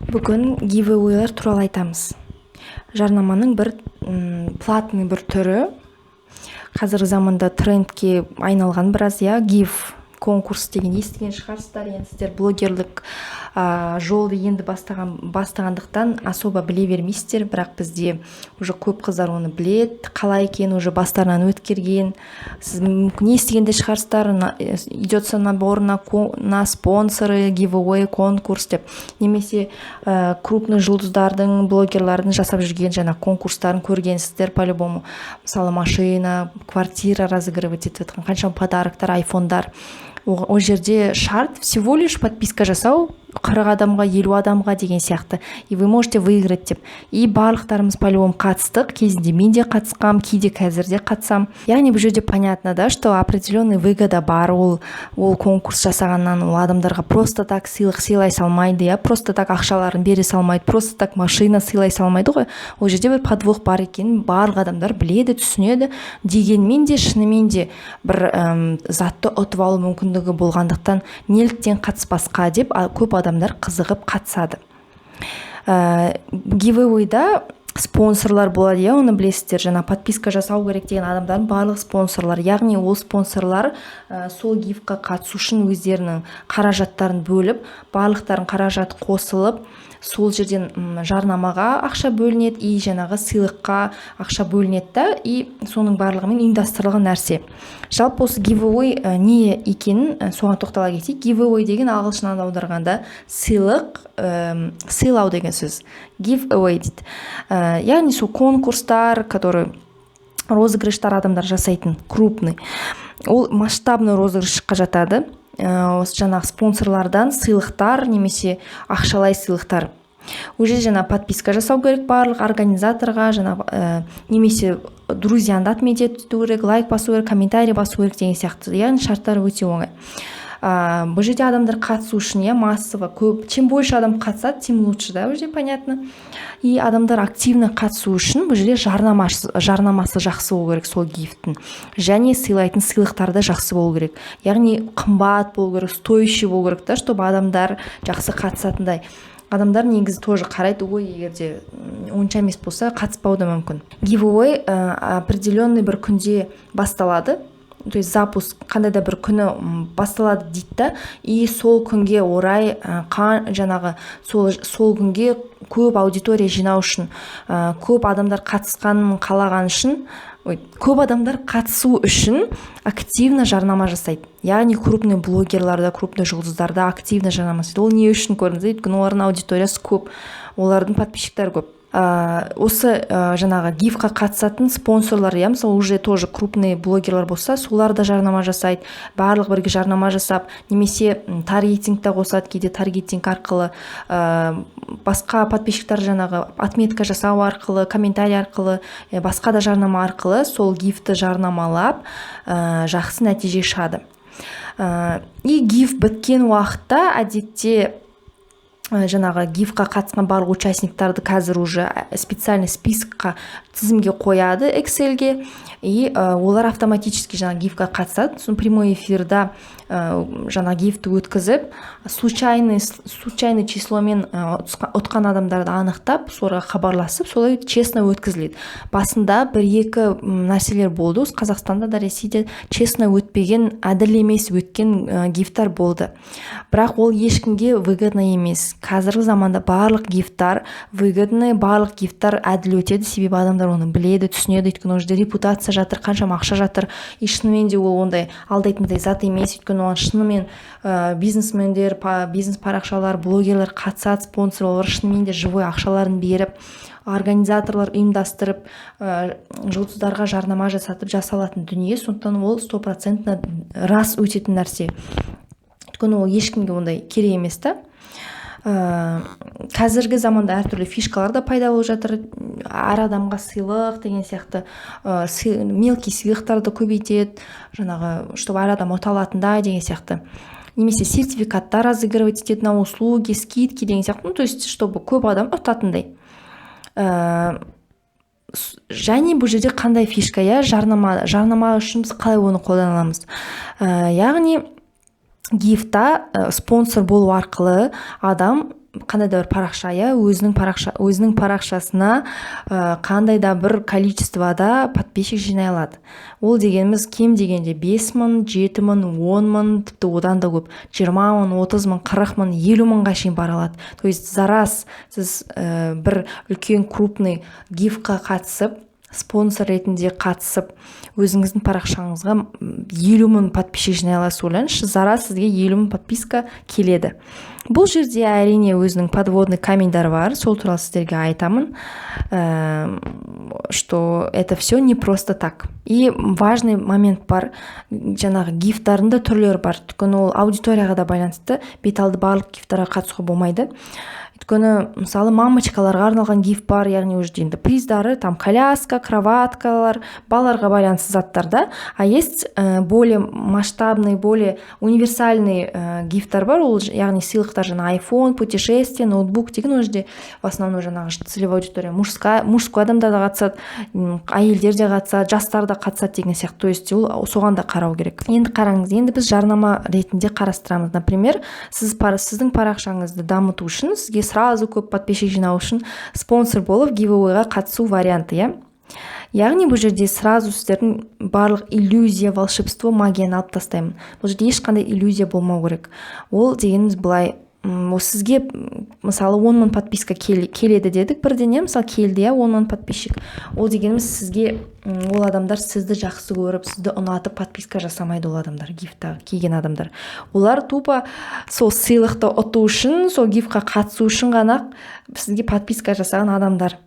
Бүгін giveaway-лар туралы айтамыз. Жарнаманың бір платный бір түрі. Қазіргі заманда трендке айналған біраз, конкурс деген естіген шығарсыздар. Енді сіздер блогерлік жолды енді бастағандықтан особо біле бермейсіздер, бірақ бізде уже көп қыздар оны біледі, қалай екенін уже бастарынан өткерген. Сіз мүмкін естігенде шығарсыздар, идется набор на спонсоры, giveaway, конкурс деп. Немесе крупный жұлдыздардың, блогерлардың жасап жүрген жаңа конкурстарын көргенсіздер по-любому. Мысалы машина, квартира разыгрывать етіп жатқан, қаншама подароктар, айфондар. Ол жерде шарт всего лишь подписка жасау 40 адамға, 50 адамға деген сияқты. И вы можете выиграть деп. И барлықтарымыз по-любому қатыстық. Кезінде мен де қатысқам, кейде қазірде қатысам. Яғни бұл жерде понятно, да, что определенный выгода бар. Ол конкурс жасағаннан ол адамдарға просто так сыйлық сыйлай салмайды, просто так ақшаларын бере салмайды, просто так машина сыйлай салмайды ғой. Ол жерде бір подвох бар екенін барлық адамдар біледі, түсінеді. Дегенмен де шынымен де бір затты ұтып алу мүмкіндігі болғандықтан неліктен қатыспасқа деп көп адамдар қызығып қатысады. Giveaway-да спонсорлар болады, оны білесіздер, жаңа подписка жасау керек деген адамдардың барлық спонсорлар, яғни ол спонсорлар сол гифқа қатысу үшін өздерінің қаражаттарын бөліп, барлықтарын қаражат қосылып, сол жерден жарнамаға ақша бөлінеді, и жаңағы сыйлыққа ақша бөлінеді да, и соның барлығымен ұйымдастырылған нәрсе. Жалпы осы giveaway не екенін соған тоқтала кетейік. Giveaway деген ағылшыннан аударғанда сыйлық, сыйлау деген сөз. Giveaway дейді. Яғни сол конкурстар, который розыгрыштар адамдар жасайтын, крупный. Ол масштабный розыгрышқа жатады. Осы жаңағы спонсорлардан сыйлықтар немесе ақшалай сыйлықтар. Уже жаңа подписка жасау керек барлық организаторға, жаңа немесе друзьянды отметить ету керек, лайк басу керек, комментарий басу керек деген сияқты. Яғни шарттары өте оңай. Бұл жерде адамдар қатысу үшін, массово көп, чем больше адам қатысады, тем лучше, да, уже понятно. И адамдар активно қатысу үшін бұл жерде жарнамасы жақсы болу керек сол гифттің. Және сыйлайтын сыйлықтарды жақсы болу керек. Яғни қымбат болу керек, стоящий болу керек, да, чтобы адамдар жақсы қатысатындай. Адамдар негізі тоже қарайды, егерде онша емес болса қатыспауы да мүмкін. Giveaway определенный бір күнде басталады. То есть запуск қандай да бір күні басталады дейді да, и сол күнге орай жаңағы сол күнге көп аудитория жинау үшін, көп адамдар қатысқанын қалаған үшін, көп адамдар қатысу үшін активно жарнама жасайды. Яғни крупный блогерларда, крупный жұлдыздарда активно жарнама жасайды. Ол не үшін көрдіңіз? Өйткені олардың аудиториясы көп, олардың подписчиктері көп. Осы жаңағы гифқа қатысатын спонсорлар, мысалы уже тоже крупный блогерлар болса, солар да жарнама жасайды, барлық бірге жарнама жасап, немесе таргетингті қосады, кейде таргетинг арқылы, басқа подписчиктар жаңағы отметка жасау арқылы, комментарий арқылы, басқа да жарнама арқылы сол гифті жарнамалап жақсы нәтиже шығады. И гиф біткен уақытта әдетте жаңағы гифқа қатысқан барлық участниктарды қазір уже специальный спискқа, тізімге қояды Excelге, и олар автоматически жаңа гифқа қатысады. Сосын прямой эфирда жаңа гифті өткізіп, случайный числомен ұтқан адамдарды анықтап, соларға хабарласып, солай честно өткізіледі. Басында бір-екі нәрселер болды. Қазақстанда да, Ресейде честно өтпеген, әділ емес өткен гифтар болды. Бірақ ол ешкімге выгодно емес. Қазіргі заманда барлық гифтар выгодны, барлық гифтар әділ өтеді, себебі адамдар оны біледі, түсінеді, өйткені ол жерде репутация жатыр, қаншама ақша жатыр, и шынымен де ол ондай алдайтындай зат емес, өйткені оған шынымен бизнесмендер, бизнес парақшалар, блогерлер қатысады, спонсорлар шынымен де живой ақшаларын беріп, организаторлар ұйымдастырып, жұлдыздарға жарнама жасалатын дүние, сондықтан ол 100% рас өтетін нәрсе. Өйткені ол ешкімге ондай керек емес та. Қазіргі заманда әртүрлі фишкалар да пайда болып жатыр. Әр адамға сыйлық деген сияқты мелкий сыйлықтарды көбейтеді, жаңағы, чтобы әр адам ұта алатындай деген сияқты. Немесе сертификаттар разыгрывать етеді на услуги, скидки деген сияқты. То есть, чтобы көп адам ұтатындай. Және бұл жерде қандай фишка, жарнама үшін біз қалай оны қолданамыз. Яғни гифта спонсор болу арқылы адам қандай да бір парақша, өзінің парақшасына қандай да бір количествода подписчик жинай алады. Ол дегеніміз кем дегенде 5 мың, 7 мың, 10 мың, тіпті одан да көп, 20 мың, 30 мың, 40 мың, 50 мыңға шейін бара алады. То есть зараз сіз бір үлкен крупный гифқа қатысып, спонсор ретінде қатысып, өзіңіздің парақшаңызға 50 мың подписчик жинай аласыз. Ойлаңызшы, зараз сізге 50 мың подписка келеді. Бұл жерде әрине өзінің подводный каменьдары бар, сол туралы сіздерге айтамын, что это все не просто так. И важный момент бар, жаңағы гифтардың да түрлері бар. Өйткені ол аудиторияға да байланысты, бет алды барлық гифтарға қатысуға болмайды. Өйткені мысалы мамочкаларға арналған гиф бар, яғни уже енді приздары, там коляска, кроваткалар, балаларға байланысты заттар да. А есть более масштабный, более универсальный гифтар бар, ол яғни сыйлықтар, жаңа iPhone, путешествие, ноутбук деген, ол жерде в основном жаңағы целевая аудитория мужской адамдар да қатысады, әйелдер де қатысады, жастар да қатысады деген сияқты. То есть ол соған да қарау керек. Енді қараңыз, енді біз жарнама ретінде қарастырамыз. Например, сіздің парақшаңызды дамыту үшін, сізге сразу көп подписчик жинау үшін спонсор болып гивэуэйға қатысу варианты, яғни бұл жерде сразу сіздердің барлық иллюзия, волшебство, магияны алып тастаймын. Бұл жерде ешқандай иллюзия болмау керек. Ол дегеніміз былай, сізге мысалы 10 мың подписка келеді дедік, бірден мысалы келді, 10 мың подписчик. Ол дегеніміз сізге ол адамдар сізді жақсы көріп, сізді ұнатып подписка жасамайды. Ол адамдар, гифтқа келген адамдар, олар тупо сол сыйлықты ұту үшін, сол гифтқа қатысу үшін ғана сізге подписка жасаған адамдар.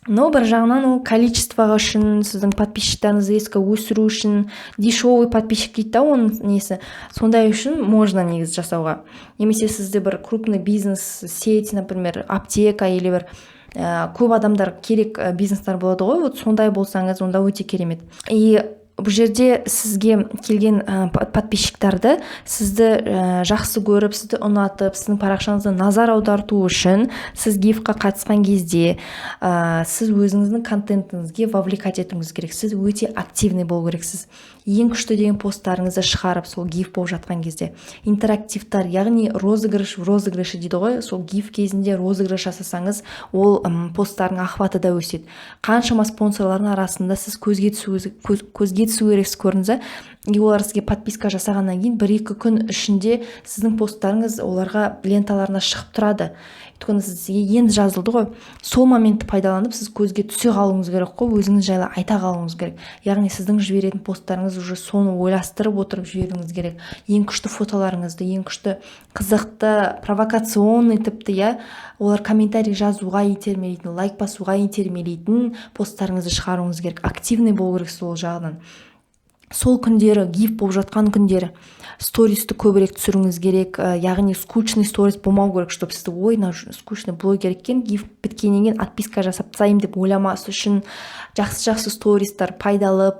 Но бір жағынан ол количествоға үшін, сіздің подписчиктарыңызды резко өсіру үшін, дешевый подписчик дейді, оның несі, сондай үшін можно негізі жасауға. Немесе сізде бір крупный бизнес сеть, например, аптека или бір көп адамдар керек бизнестар болады ғой, вот сондай болсаңыз, онда өте керемет. И бұл жерде сізге келген подписчиктарды сізді жақсы көріп, сізді ұнатып, сіздің парақшаңызды назар аударту үшін сіз гифқа қатысқан кезде сіз өзіңіздің контентіңізге вовлекать етуіңіз керек. Сіз өте активный болу керексіз. Ең күшті деген посттарыңызды шығарып, сол гиф болып жатқан кезде интерактивтар, яғни розыгрышы дейді ғой, сол гиф кезінде розыгрыш жасасаңыз, ол посттардың охваты да өседі. Қаншама спонсорлардың арасында сіз көзге түсу керексіз, көрдіңіз. И олар сізге подписка жасағаннан кейін 1-2 күн ішінде сіздің посттарыңыз оларға ленталарына шығып тұрады. Өйткені сізге енді жазылды ғой, сол моментті пайдаланып сіз көзге түсе қалуыңыз керек қой, өзіңіз жайлы айта қалуыңыз керек. Яғни сіздің жіберетін посттарыңыз уже соны ойластырып отырып жіберуіңіз керек. Ең күшті фотоларыңызды, ең күшті қызықты, провокационный тіпті, олар комментарий жазуға итермелейтін, лайк басуға итермелейтін посттарыңызды шығаруыңыз керек. Активный болу керек сол жағынан. Сол күндері, гиф болып жатқан күндері стористі көбірек түсіруіңіз керек, яғни скучный сторис болмау керек, чтобы сізді ой, скучный блогер екен, гиф біткеннен кейін отписка жасап тастаймын деп ойламас үшін жақсы стористар, пайдалы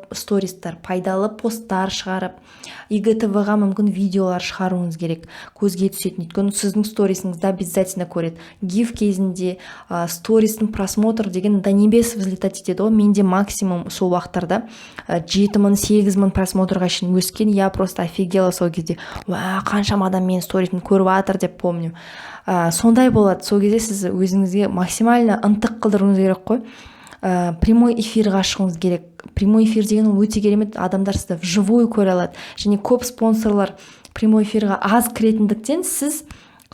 посттар шығарып, IGTV-ға мүмкін видеолар шығаруыңыз керек, көзге түсетін. Өйткені сіздің сторисіңізді обязательно көреді. Гиф кезінде стористің просмотр деген до небес взлетать етеді ғой. Менде максимум сол уақыттарда 7 мың, 8 мың просмотрға шейін өскен. Я просто офигела сол кезде. Қаншама адам менің сторисімді көріп жатыр деп помню. Сондай болады. Сол кезде сіз өзіңізге максимально ынтық қылдыруыңыз керек қой. Прямой эфирға шығуыңыз керек. Прямой эфир деген өте керемет, адамдар сізді вживую көре алады. Және көп спонсорлар прямой эфирға аз кіретіндіктен сіз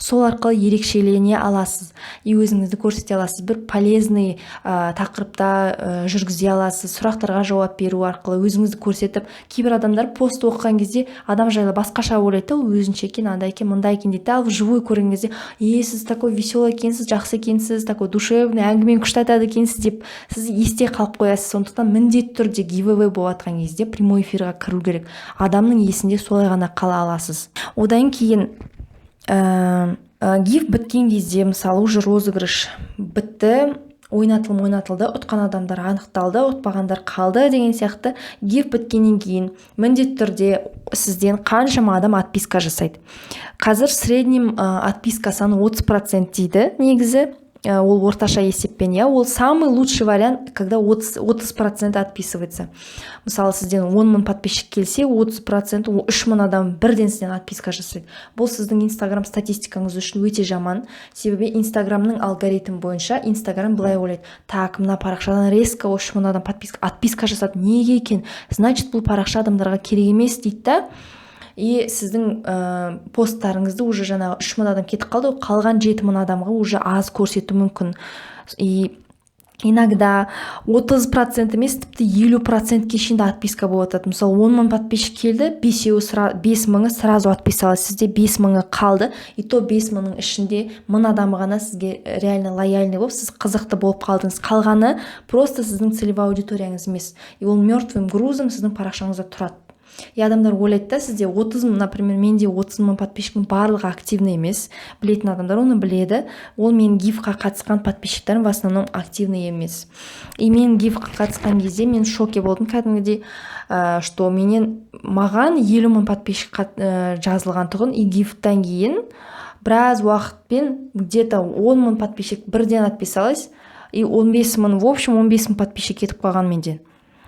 сол арқылы ерекшелене аласыз. И өзіңізді көрсете аласыз. Бір полезный тақырыпта жүргізе аласыз. Сұрақтарға жауап беру арқылы өзіңізді көрсетіп, кейбір адамдар пост оқыған кезде адам жайлы басқаша ойлайды, ол өзінше екен, андай екен, мындай екен дейді. Ал вживую көрген кезде, сіз такой веселый екенсіз, жақсы екенсіз, такой душевный, әңгімені күшті айтады екенсіз деп сіз есте қалып қоясыз. Сондықтан міндетті түрде giveaway болып жатқан кезде прямой эфирға кіру керек. Адамның есінде солай ғана қала аласыз. Одан кейін гиф біткен кезде, мысалы уже розыгрыш бітті, ойнатылды, ұтқан адамдар анықталды, ұтпағандар қалды деген сияқты. Гиф біткеннен кейін міндетті түрде сізден қаншама адам отписка жасайды. Қазір среднем отписка саны 30% дейді негізі. ол орташа есеппен, иә, ол самый лучший вариант, когда 30% отписывается. Мысалы, сізден 10 мың подписчик келсе, 30% 3 мың адам бірден сізден отписка жасайды. Бұл сіздің Инстаграм статистикаңыз үшін өте жаман. Себебі Инстаграмның алгоритм бойынша Инстаграм былай ойлайды: так, мына парақшадан резко 3 мың адам отписка жасады, неге екен, значит бұл парақша адамдарға керек емес дейді да. И сіздің посттарыңызды уже жаңағы 3 мың адам кетіп қалды, қалған 7 мың адамға уже аз көрсету мүмкін. И иногда 30% емес, тіпті 50%-ке шейін де отписка болып жатады. Мысалы, 10 мың подписчик келді, 5 мыңы сразу отписалась, сізде 5 мыңы қалды, и то 5 мыңның ішінде 1000 адам ғана сізге реально лояльный болып, сіз қызықты болып қалдыңыз. Қалғаны просто сіздің целевой аудиторияңыз емес. И ол мертвым грузом сіздің парақшаңызда тұрады. И адамдар ойлайды да, сізде 30 мың, например, менде 30 мың подписчиктің барлығы активный емес. Білетін адамдар оны біледі. Ол мен гифқа қатысқан подписчиктерім в основном активный емес. И мен гифқа қатысқан кезде мен шоке болдым кәдімгідей, что маған 50 мың подписчик жазылған тұғын, и гифтан кейін біраз уақытпен где-то 10 мың подписчик бірден отписалась, и 15 мың, в общем 15 мың подписчик кетіп қалған менден.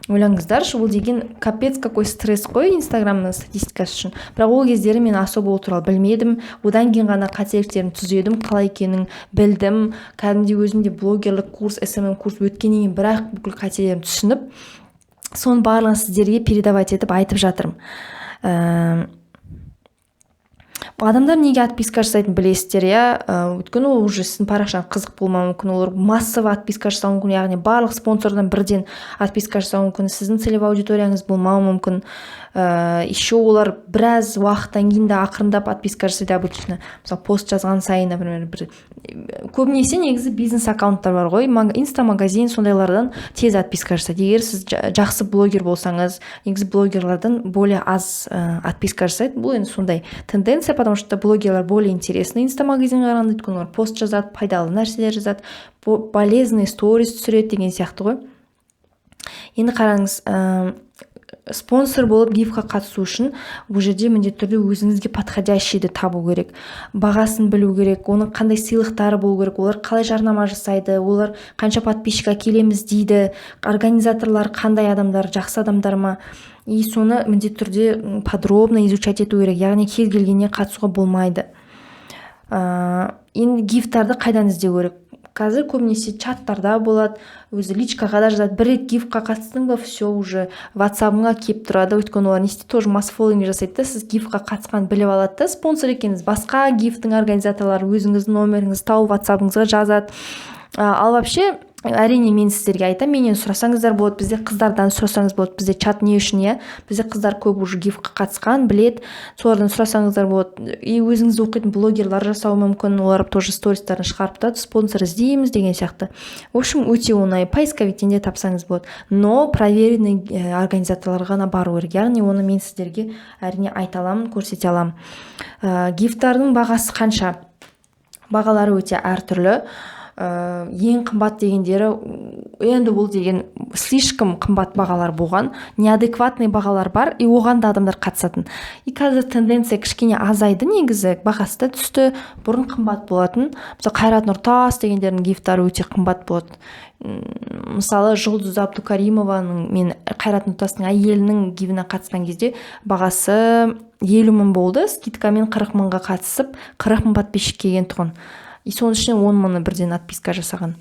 Ойлаңыздаршы, ол деген капец какой стресс қой Инстаграмның статистикасы үшін. Бірақ ол кездері мен особо ол туралы білмедім. Одан кейін ғана қателіктерін түзедім, қалай екенін білдім. Кәдімгідей өзімде блогерлік курс, SMM курс өткеннен кейін бірақ бүкіл қателерімді түсініп, соның барлығын сіздерге передавать етіп айтып жатырмын. Адамдар неге отписка жасайтынын білесіздер, иә? Өйткені ол уже сіздің парақшаңыз қызық болмауы мүмкін, олар массово отписка жасауы мүмкін, яғни барлық спонсордан бірден отписка жасауы мүмкін, сіздің целевой аудиторияңыз болмауы мүмкін. Еще олар біраз уақыттан кейін де ақырындап отписка жасайды обычно. Мысалы, пост жазған сайын, например, көбінесе негізі бизнес аккаунттар бар ғой, инстамагазин, сондайлардан тез отписка жасайды. Егер сіз жақсы блогер болсаңыз, негізі блогерлардан более аз отписка жасайды. Бұл енді сондай тенденция, потому что блогерлар более интересный инстамагазинге қарағанда, өйткені олар пост жазады, пайдалы нәрселер жазады, полезный сторис түсіреді деген сияқты ғой. Енді қараңыз, спонсор болып гифқа қатысу үшін бұл жерде міндетті түрде өзіңізге подходящийді табу керек, бағасын білу керек, оның қандай сыйлықтары болу керек, олар қалай жарнама жасайды, олар қанша подписчик әкелеміз дейді, организаторлар қандай адамдар, жақсы адамдар ма, и соны міндетті түрде подробно изучать ету керек, яғни кез келгеніне қатысуға болмайды. Енді гифтарды қайдан іздеу керек? Қазір көбінесе чаттарда болады, өзі личкаға да жазады. Бір рет гифқа қатыстың ба, все уже WhatsApp-ға келіп тұрады. Өйткені олар несте тоже масс-фолловинг жасайды да, сіз гифқа қатысқан біліп алады да, спонсор екеніңіз. Басқа гифтің организаторлары өзіңіздің номеріңізді тауып WhatsApp-ыңызға жазады. Ал вообще әрине мен сіздерге айтамын, менен сұрасаңыздар болады, бізде қыздардан сұрасаңыз болады, бізде чат не үшін, иә, бізде қыздар көп уже гифқа қатысқан, білет, солардан сұрасаңыздар болады. И өзіңіз оқитын блогерлар жасауы мүмкін, олар тоже стористарын шығарып та спонсор іздейміз деген сияқты. В общем, өте оңай, поисковиктен де тапсаңыз болады, но проверенный организаторларға ғана бару керек, яғни оны мен сіздерге әрине айта аламын, көрсете аламын. Гифтардың бағасы қанша? Бағалары өте әртүрлі. Ең қымбат дегендері, енді бұл деген слишком қымбат бағалар болған, неадекватный бағалар бар, и оған да адамдар қатысатын. И қазір тенденция кішкене азайды, негізі бағасы да түсті, бұрын қымбат болатын. Мысалы, Қайрат Нұртас дегендердің гифтары өте қымбат болады. Мысалы, Жұлдыз Абдукаримованың, мен Қайрат Нұртастың әйелінің гифіне қатысқан кезде бағасы 50 мың болды, скидкамен 40 мыңға қатысып, 40 мың подписчик келген тұғын. И соның ішінен 10 мыңы бірден отписка жасаған.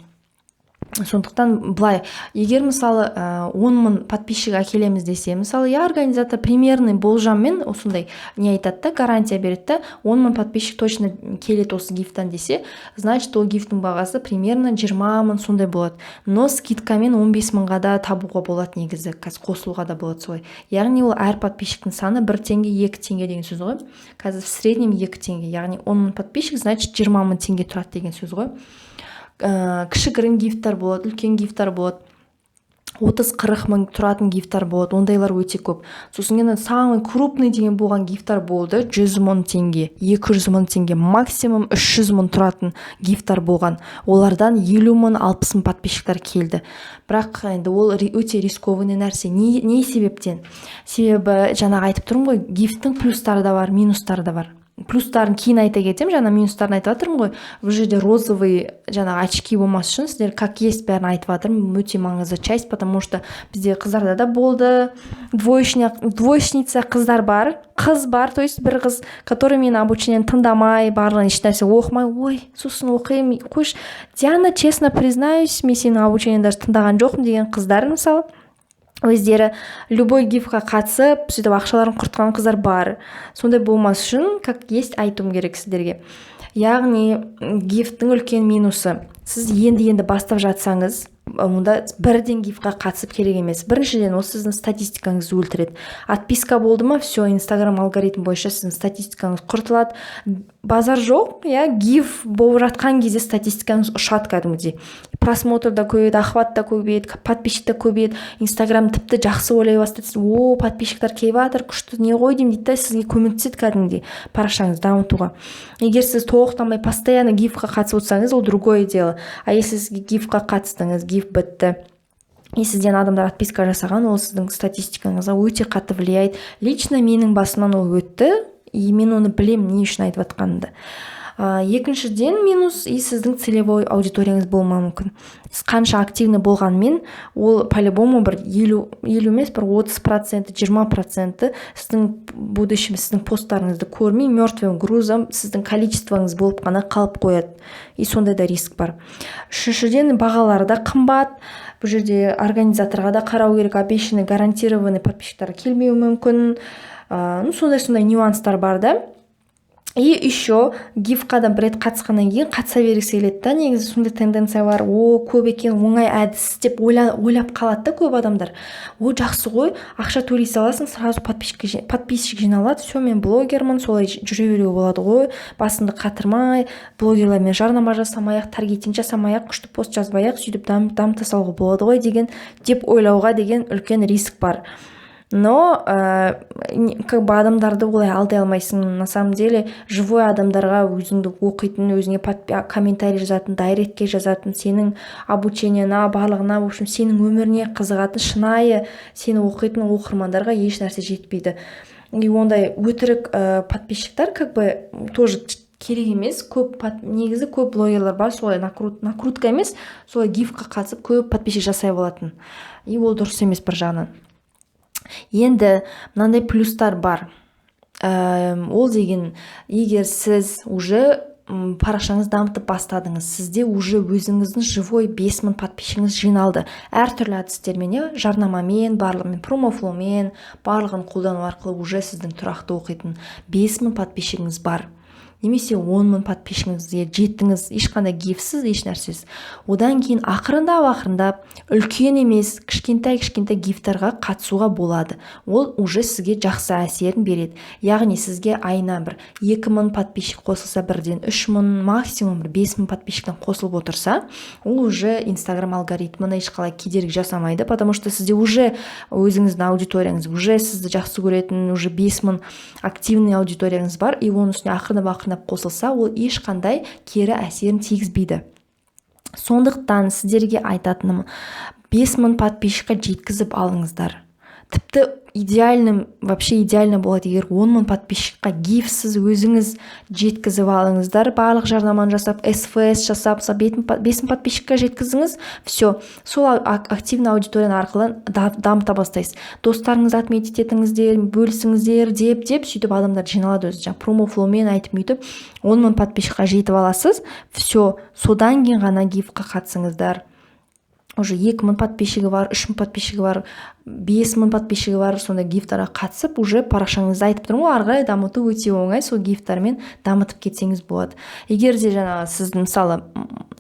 Сондықтан былай, егер мысалы 10 мың подписчик әкелеміз десе, мысалы, я организатор примерный болжаммен осындай не айтады да, гарантия береді да, 10 мың подписчик точно келеді осы гифтан десе, значит, ол гифтің бағасы примерно 20 мың сондай болады. Но скидкамен 15 мыңға да табуға болады негізі, қазір қосылуға да болады солай. Яғни ол әр подписчиктің саны 1 теңге, 2 теңге деген сөз ғой. Қазір в среднем 2 теңге, яғни 10 мың подписчик, значит 20 мың теңге тұрады деген сөз ғой. Кішігірім гифтар болады, үлкен гифтар болады, 30-40 мың тұратын гифтар болады, ондайлар өте көп. Сосын енді самый крупный деген болған гифтар болды, 100 мың теңге, 200 мың теңге, максимум 300 мың тұратын гифтар болған. Олардан 50 мың, 60 мың подписчиктар келді. Бірақ енді ол өте рискованный нәрсе. Не себептен? Себебі жаңағы айтып тұрмын ғой, гифтің плюстары да бар, минустары да бар. плюстарын кейін айта кетемін, жаңа минустарын айтып жатырмын ғой. Бұл жерде розовый жаңағы очки болмас үшін сіздер как есть бәрін айтып жатырмын. Өте маңызды часть, потому что бізде қыздарда да болды. Двоечница қыздар бар, қыз бар, то есть бір қыз, который мені обучениені тыңдамай, барлығын ешнәрсе оқымай, ой, сосын оқимын, қойшы, Диана, честно признаюсь, мен сенің обучениені даже тыңдаған жоқпын деген қыздар, мысалы, өздері любой гифқа қатысып, сөйтіп ақшаларын құртқан қыздар бар. Сондай болмас үшін, как есть айтуым керек сіздерге. Яғни гифтің үлкен минусы, сіз енді бастап жатсаңыз, онда бірден гифқа қатысып керек емес. Біріншіден, осы сіздің статистикаңызды өлтіреді. Отписка болды ма, все, Инстаграм алгоритм бойынша сіздің статистикаңыз құртылады. Базар жоқ, гиф болып жатқан кезде статистикаңыз ұшады кәдімгідей. Просмотр да көбейеді, охват та көбейеді, подписчик та көбейеді. Инстаграм тіпті жақсы ойлай бастайды. О, подписчиктар келіп жатыр, күшті, не ғой деймін дейді, сізге көмектеседі кәдімгідей парақшаңызды дамытуға. Егер сіз тоқтамай постоянно гифқа қатысып отырсаңыз, ол другое дело. А если сіз гифқа қатыстыңыз, гиф бітті, и сізден адамдар отписка жасаған, ол сіздің статистикаңызға өте қатты влияет. Лично менің басымнан ол өтті, и мен оны білем, не үшін айтып жатқанымды. Екіншіден минус, и сіздің целевой аудиторияңыз болмауы мүмкін. Сіз қанша активны болғанмен, ол по-любому бір 50 емес, бір 30%, 20% сіздің будущем, сіздің посттарыңызды көрмей, мертвым грузом сіздің количествоңыз болып қана қалып қояды. И сондай да риск бар. Үшіншіден, бағалары да қымбат. Бұл жерде организаторға да қарау керек, обещанный, гарантированный подписчиктар келмеуі мүмкін. Сондай нюанстар бар да. И еще гифқа да бір рет қатысқаннан кейін қатыса бергісі келеді да, негізі сондай тенденция бар. Көп екен, оңай әдіс деп ойлап қалады да көп адамдар. Жақсы ғой, ақша төлей саласың, сразу подписчик жиналады, все, мен блогермін, солай жүре беруге болады ғой, басымды қатырмай, блогерлермен жарнама жасамай-ақ, таргетинг жасамай-ақ, күшті пост жазбай-ақ, сөйтіп дамыта салуға болады ғой деп ойлауға деген үлкен риск бар. Но как бы адамдарды олай алдай алмайсың. На самом деле живой адамдарға өзіңді оқитын, өзіңе комментарий жазатын, дайректке жазатын, сенің обучениеңа, барлығына, в общем, сенің өміріне қызығатын, шынайы сені оқитын оқырмандарға еш нәрсе жетпейді. И ондай өтірік подписчиктар как бы тоже керек емес. Негізі көп блогерлар бар, солай накрутка емес, солай гифқа қатысып көп подписчик жасай болатын. И ол дұрыс емес бір жағынан. Енді мынандай плюстар бар. Ол деген, егер сіз уже парақшаңыз дамытып бастадыңыз, сізде уже өзіңіздің живой 5000 подписчигіңіз жиналды. Әртүрлі әдістермен, жарнамамен, барлығымен, промофломен, барлығын қолдану арқылы уже сіздің тұрақты оқитын 5000 подписчигіңіз бар. Немесе 10.000 подписчигіңізге жеттіңіз, ешқандай гифсіз, еш нәрсіз. Одан кейін ақырындап, үлкен емес, кішкентай гифтарға қатысуға болады. Ол уже сізге жақсы әсерін береді. Яғни сізге айына бір 2000 подписчик қосылса, бірден 3000, максимум 5000 подписчиктен қосылып отырса, ол уже Инстаграм алгоритміне ешқалай кедергі жасамайды, потому что сізде уже өзіңіздің аудиторияңыз, уже сізді жақсы көретін, уже 5000 активный аудиторияңыз бар, и оның үстіне ақырындап қосылса, ол ешқандай кері әсерін тигізбейді. Сондықтан сіздерге айтатыным, 5000 подписчикқа жеткізіп алыңыздар. Тіпті вообще идеально болады, егер 10.000 подписчикқа гифсіз өзіңіз жеткізіп алыңыздар, барлық жарнаманы жасап, СФС жасап, 5000 подписчикқа жеткізіңіз, все, сол активный аудиторияны арқылы дамыта бастайсыз. Достарыңызды отметить етіңіздер, бөлісіңіздер деп, сөйтіп адамдар жиналады өзі. Промофломен айтып мүйтіп, 10.000 подписчикқа жетіп аласыз, все, содан кейін ғана гифқа қатысыңыздар. Уже 2000 подписчигі бар, 3000 подписчигі бар, 5000 подписчигі бар, сонда гифтарға қатысып, уже парақшаңызды айтып тұрмын ғой, ары қарай дамыту өте оңай, сол гифтармен дамытып кетсеңіз болады. Егер де жаңағы сіз мысалы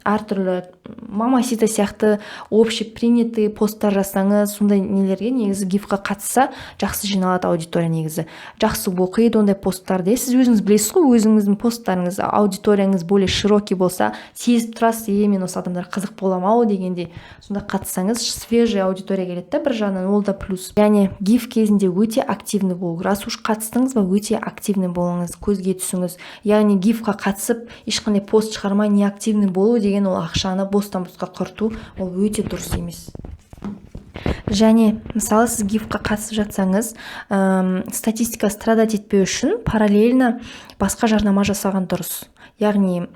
әртүрлі мамасита сияқты общепринятый посттар жасаңыз, сондай нелерге негізі гифқа қатысса, жақсы жиналады аудитория негізі. Жақсы оқиды ондай посттарды. Сіз өзіңіз білесіз ғой, өзіңіздің посттарыңыз, аудиторияңыз более широкий болса, сезіп тұрасыз, мен осы адамдар қызық боламау дегендей. Сонда қатысаңыз, свежий аудитория келеді да, бір жағынан, ол да плюс. Яғни гиф кезінде өте активны болу. Раз уж қатыстыңыз ба, өте активны болыңыз, көзге түсіңіз. Яғни гифқа қатысып, ешқандай пост шығармай, не активны болу деген ол ақшаны бостан-босқа құрту, ол өте дұрыс емес. және мысалы сіз гифқа қатысып жатсаңыз статистика страдать етпеу үшін параллельно басқа жарнама жасаған дұрыс. Яғни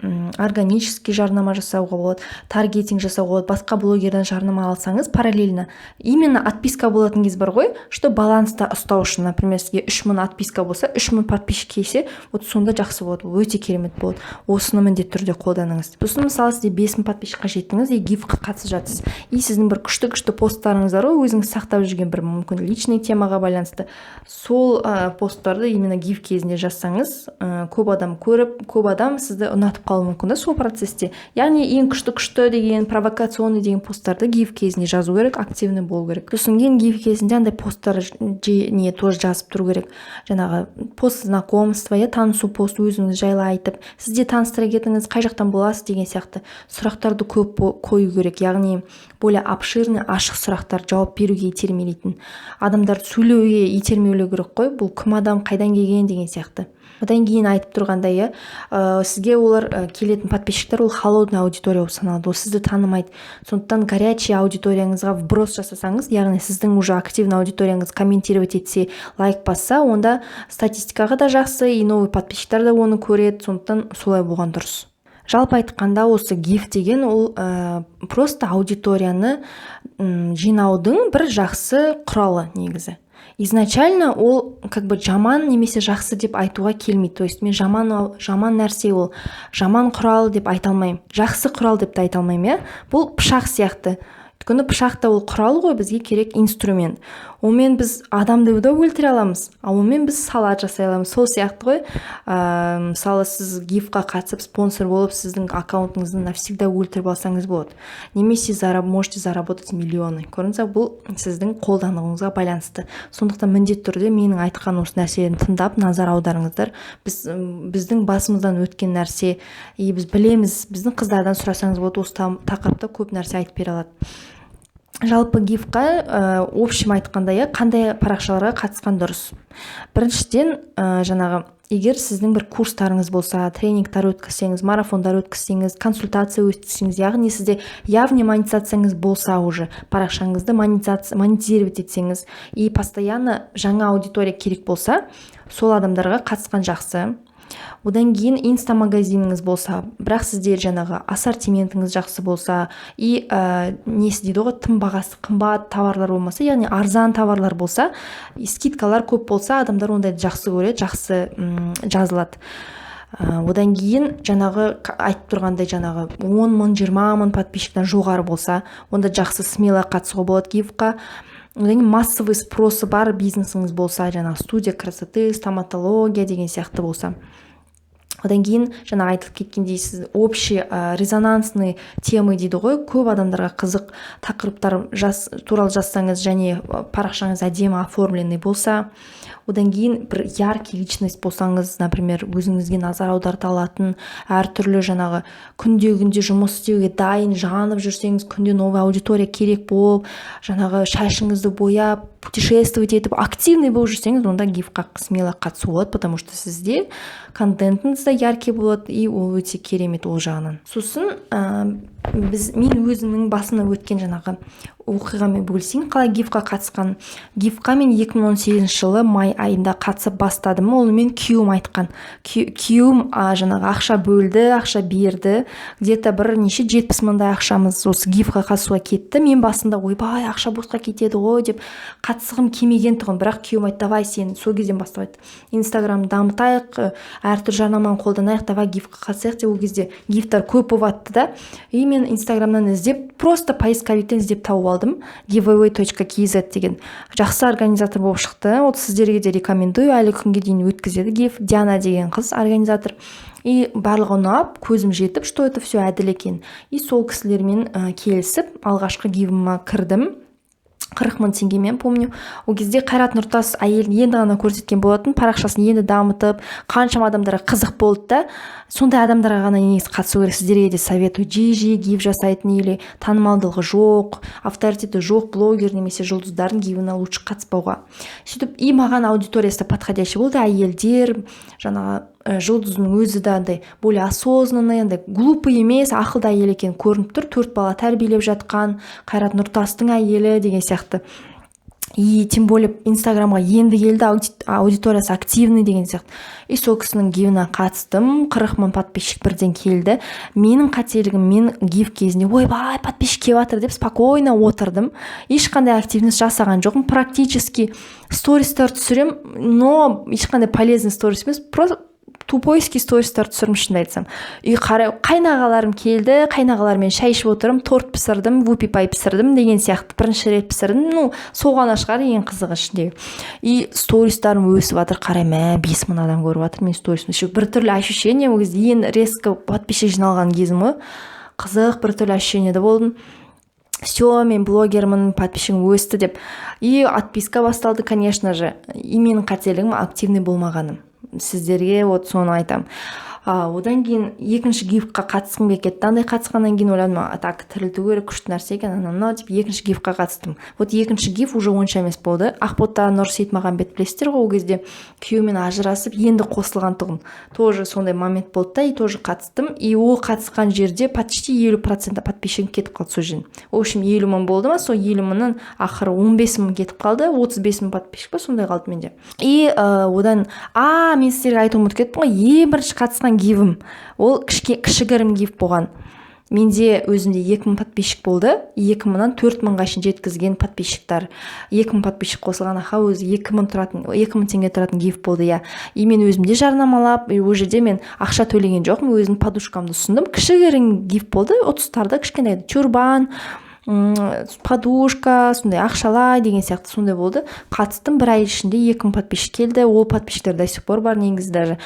органический жарнама жасауға болады, таргетинг жасауға болады, басқа блогерден жарнама алсаңыз параллельно. Именно отписка болатын кез бар ғой, что баланста ұстау үшін. Например, сізге 3000 отписка болса, 3000 подписчик келсе, вот сонда жақсы болады, өте керемет болады. Осыны міндетті түрде қолданыңыз. Сосын мысалы сізде 5000 подписчикқа жеттіңіз и гифқа қатысып жатсыз. И сіздің бір күшті посттарыңыз бар ғой, өзіңіз сақтап жүрген бір мүмкін личный темаға байланысты. Сол посттарды именно гиф кезінде жазсаңыз, көп адам көріп, көп адам сізді ұнатып қалуы мүмкін да сол процесте. Яғни ең күшті деген, провокационный деген посттарды гиф кезінде жазу керек, активный болу керек. Сосын кейін гиф кезінде андай посттар не тоже жазып тұру керек. Жаңағы пост знакомства, танысу пост, өзіңіз жайлы айтып, сізде таныстыра кетіңіз, қай жақтан боласыз деген сияқты сұрақтарды көп қою керек. Яғни более обширный, ашық сұрақтар, жауап беруге итермелейтін. Адамдар сөйлеуге итермелеу керек қой, бұл кім адам, қайдан келген деген сияқты. Одан кейін айтып тұрғандай, сізге олар келетін подписчиктер ол холодный аудитория болып саналады, ол сізді танымайды. Сондықтан горячий аудиторияңызға вброс жасасаңыз, яғни сіздің уже активный аудиторияңыз комментировать етсе, лайк басса, онда статистикаға да жақсы, и новый подписчиктер да оны көреді, сондықтан солай болған дұрыс. Жалпы айтқанда осы гиф деген ол просто аудиторияны жинаудың бір жақсы құралы негізі. Изначально ол жаман немесе жақсы деп айтуға келмейді. То есть мен жаман нәрсе ол жаман құрал деп айта алмаймын. Жақсы құрал деп те айта алмаймын, бұл пышақ сияқты. Өйткені пышақ та ол құрал ғой, бізге керек инструмент. Онымен біз адамды да өлтіре аламыз, онымен біз салат жасай аламыз. Сол сияқты ғой. Мысалы сіз гифқа қатысып спонсор болып, сіздің аккаунтыңызды навсегда өлтіріп алсаңыз болады. Немесе можете заработать миллионы. Көрдіңіз, бұл сіздің қолдануыңызға байланысты. Сондықтан міндетті түрде менің айтқан осы нәрселерді тыңдап, назар аударыңыздар. Біздің басымыздан өткен нәрсе, біз білеміз, біздің қыздардан сұрасаңыз болады, осы тақырыпта көп нәрсе айтып бере алады. Жалпы гифқа общем айтқанда, қандай парақшаларға қатысқан дұрыс. Біріншіден, егер сіздің бір курстарыңыз болса, тренингтар өткізсеңіз, марафондар өткізсеңіз, консультация өткізсеңіз, яғни сізде явный монетизацияңыз болса уже, парақшаңызды монетизировать етсеңіз, и постоянно жаңа аудитория керек болса, сол адамдарға қатысқан жақсы. Одан кейін инста-магазиніңіз болса, бірақ сізде ассортиментіңіз жақсы болса, и несі дейді ғой, тым бағасы қымбат товарлар болмаса, яғни арзан товарлар болса, скидкалар көп болса, адамдар ондайды жақсы көреді, жақсы жазылады. Одан кейін айтып тұрғандай 10 мың, 20 мың подписчиктен жоғары болса, онда жақсы смело қатысуға болады гифқа. Одан кейін массовый спросы бар бизнесіңіз болса, студия красоты, стоматология деген сияқты болса. Одан кейін айтылып кеткендей, сіз общий резонансный темы дейді ғой, көп адамдарға қызық тақырыптар туралы жазсаңыз, және парақшаңыз әдемі оформленный болса, одан кейін бір яркий личность болсаңыз, например, өзіңізге назар аударта алатын, әртүрлі күнде жұмыс істеуге дайын жанып жүрсеңіз, күнде новый аудитория керек болып, шашыңызды бояп, путешествовать етіп, активный болып жүрсеңіз, онда гифқа смело қатысу болады, потому что сізде контентіңіз де яркий болады, и ол өте керемет ол жағынан. Сосын мен өзімнің басымнан өткен оқиғамен бөлісейін, қалай гифқа қатысқан. Гифқа мен 2018 жылы май айында қатысып бастадым. Ол мен күйеуім айтқан. Күйеуім ақша бөлді, ақша берді. Где-то бірнеше 70 мыңдай ақшамыз осы гифқа қатысуға кетті. Мен басында ойбай, ақша босқа кетеді ғой деп қатысқым келмеген тұғын. Бірақ күйеуім айтты, давай сен сол кезден бастап айтты. Инстаграм дамытайық, әртүрлі жарнаманы қолданайық, давай гифқа қатысайық деп, ол кезде гифтар көп болыпты да. И мен Инстаграмнан іздеп, просто поисковиктен іздеп тауып алдым. giveaway.kz деген жақсы организатор болып шықты. Ол сіздерге де рекомендую, әлі күнге дейін өткізеді гиф. Диана деген қыз организатор. И барлығы ұнап, көзім жетіп, что это все әділ екен. И сол кісілермен келісіп, алғашқы гифіме кірдім. 40 мың теңгемен, помню. Ол кезде Қайрат Нұртас әйелін енді ғана көрсеткен болатын, парақшасын енді дамытып, қаншама адамдарға қызық болды да. Сондай адамдарға ғана негізі қатысу керек. Сіздерге де советую, жиі гиф жасайтын или танымалдылығы жоқ, авторитеті жоқ блогер немесе жұлдыздардың гифіне лучше қатыспауға. Сөйтіп, и маған аудиториясы подходящий болды, әйелдер, жұлдыздың өзі де андай более осознанный, андай глупый емес, ақылды әйел екені көрініп тұр. 4 бала тәрбиелеп жатқан, Қайрат Нұртастың әйелі деген сияқты. И тем более инстаграмға енді келді, аудиториясы активный деген сияқты. И сол кісінің гивіне қатыстым, 40 мың подписчик бірден келді. Менің қателігім, мен гив кезінде ойбай подписчик келіп жатыр деп спокойно отырдым. Ешқандай активность жасаған жоқпын. Практически стористар түсірем, но ешқандай полезный сторис емес, просто тупойский стористар түсірім, шынымды айтсам. И қайнағаларым келді, қайнағалармен шай ішіп отырым, торт пісірдім, вупи пай пісірдім деген сияқты. Бірінші рет пісірдім, соған шығар ең қызығы ішіндегі. И стористарым өсіп жатыр, қараймын, 5 мың адам көріп жатыр мен сторисімді. Еще бір түрлі ощущение, ол кезде ең резко подписчик жиналған кезім ғой. Қызық бір түрлі ощущениеде болдым. Все, мен блогермін, подписчигім өсті деп. И отписка басталды, конечно же. И менің қателігім активный болмағаным. Сіздерге вот соны айтам. Одан кейін екінші гифқа қатысқым келді. Андай қатысқаннан кейін ойладым, так тірілту керек, күшті нәрсе екен, деп екінші гифқа қатыстым. Вот екінші гиф уже онша емес болды. Ақбота Нұр Сейтмағамбет білесіздер ғой, ол кезде күйеуімен ажырасып, енді қосылған тұғын. Тоже сондай момент болды да, и тоже қатыстым. И ол қатысқан жерде почти 50% подписчигім кетіп қалды сол жерден. В общем, 50 мың болды ма, сол 50 мыңнан ақыры 15 мың кетіп қалды, 35 мың подписчик па, сондай қалды менде. И одан, мен сіздерге айтып ұмытып кеттім ғой, ең бірінші қатысқан гивім, ол кішігірім гив болған. Менде өзінде 2000 подписчик болды. 2000-нан 4000-ға шейін жеткізген подписчиктар. 2000 подписчик қосылған аха өзі 2000 теңге тұратын гиф болды, я. И мен өзімде жарнамалап, ол жерде мен ақша төлеген жоқпын, өзім подушкамды ұсындым. Кішігірім гиф болды, 30-тарда кішкентай чурбан, подушка, сондай ақшалай деген сияқты сондай болды. Қатыстым, бір ай ішінде 2000 подписчик келді. Ол подписчиктер до сих пор бар негізі даже.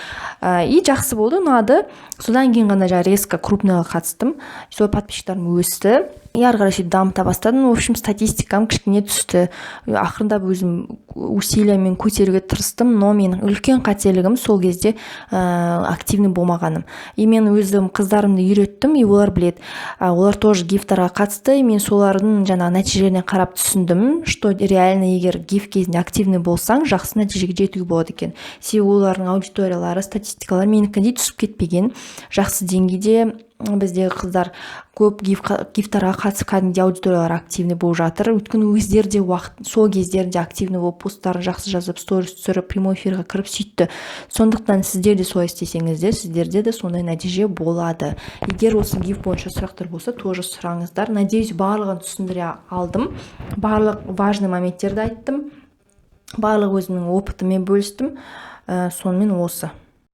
И жақсы болды, ұнады. Содан кейін ғана резко крупныйға қатыстым. Сол подписчиктарым өсті. И ары қарай дамыта бастадым. В общем, статистикам кішкене түсті. Ақырындап өзім усилиямен көтеруге тырыстым, но менің үлкен қателігім сол кезде активный болмағаным. И мен өзім қыздарымды үйреттім, и олар біледі. Олар тоже гифтарға қатысты, и мен солардың жаңағы нәтижелеріне қарап түсіндім, что реально егер гиф кезінде активный болсаң, жақсы нәтижеге жетуге болады екен. Себебі олардың аудиториялары, статистикалары менікіндей түсіп кетпеген. Жақсы деңгейде біздегі қыздар көп гифтарға қатысып кәдімгідей аудиториялар активный болып жатыр. Өйткені өздері де сол кездерінде активный болып посттарын жақсы жазып, сторис түсіріп, прямой эфирға кіріп сөйтті. Сондықтан сіздер де солай істесеңіздер, сіздерде де сондай нәтиже болады. Егер осы гиф бойынша сұрақтар болса, тоже сұраңыздар. Надеюсь, барлығын түсіндіре алдым. Барлық важный моменттерді айттым. Барлық өзімнің опытыммен бөлістім. Сонымен осы.